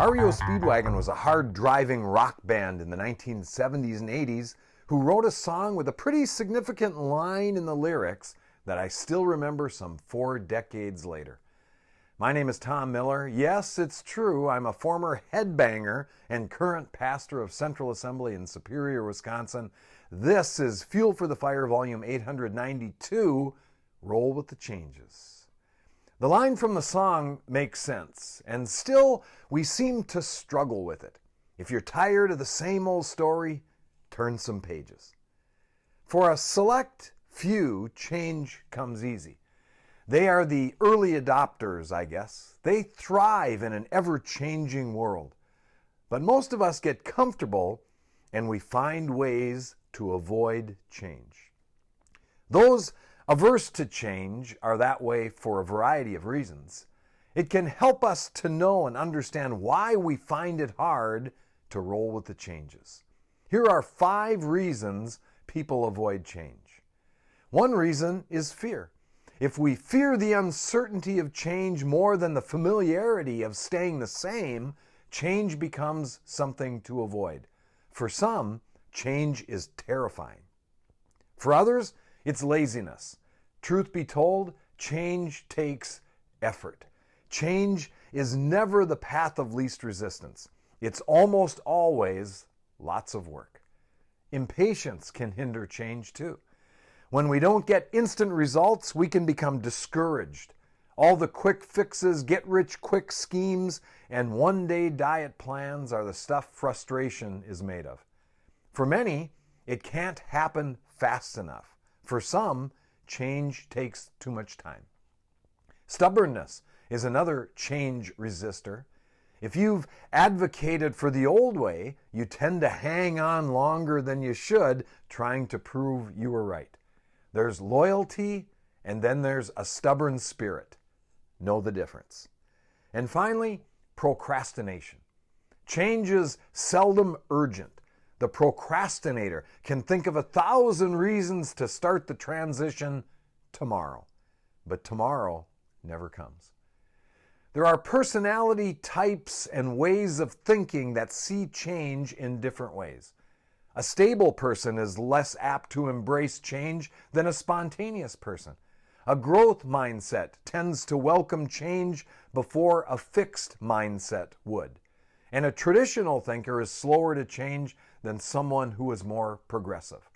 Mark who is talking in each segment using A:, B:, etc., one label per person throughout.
A: REO Speedwagon was a hard-driving rock band in the 1970s and 80s who wrote a song with a pretty significant line in the lyrics that I still remember some 4 decades later. My name is Tom Miller. Yes, it's true, I'm a former headbanger and current pastor of Central Assembly in Superior, Wisconsin. This is Fuel for the Fire, Volume 892, Roll with the Changes. The line from the song makes sense, and still we seem to struggle with it. If you're tired of the same old story, turn some pages. For a select few, change comes easy. They are the early adopters, I guess. They thrive in an ever-changing world. But most of us get comfortable and we find ways to avoid change. Those averse to change are that way for a variety of reasons. It can help us to know and understand why we find it hard to roll with the changes. Here are 5 reasons people avoid change. One reason is fear. If we fear the uncertainty of change more than the familiarity of staying the same, change becomes something to avoid. For some, change is terrifying. For others, it's laziness. Truth be told, change takes effort. Change is never the path of least resistance. It's almost always lots of work. Impatience can hinder change too. When we don't get instant results, we can become discouraged. All the quick fixes, get-rich-quick schemes, and one-day diet plans are the stuff frustration is made of. For many, it can't happen fast enough. For some, change takes too much time. Stubbornness is another change resistor. If you've advocated for the old way, you tend to hang on longer than you should, trying to prove you were right. There's loyalty, and then there's a stubborn spirit. Know the difference. And finally, procrastination. Change is seldom urgent. The procrastinator can think of 1,000 reasons to start the transition tomorrow. But tomorrow never comes. There are personality types and ways of thinking that see change in different ways. A stable person is less apt to embrace change than a spontaneous person. A growth mindset tends to welcome change before a fixed mindset would. And a traditional thinker is slower to change than someone who is more progressive.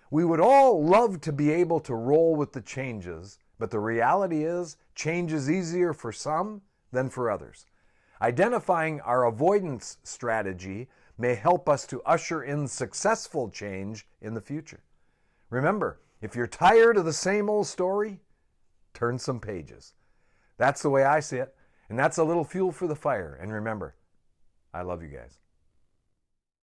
A: We would all love to be able to roll with the changes, but the reality is change is easier for some than for others. Identifying our avoidance strategy may help us to usher in successful change in the future. Remember, if you're tired of the same old story, turn some pages. That's the way I see it, and that's a little fuel for the fire. And remember, I love you guys.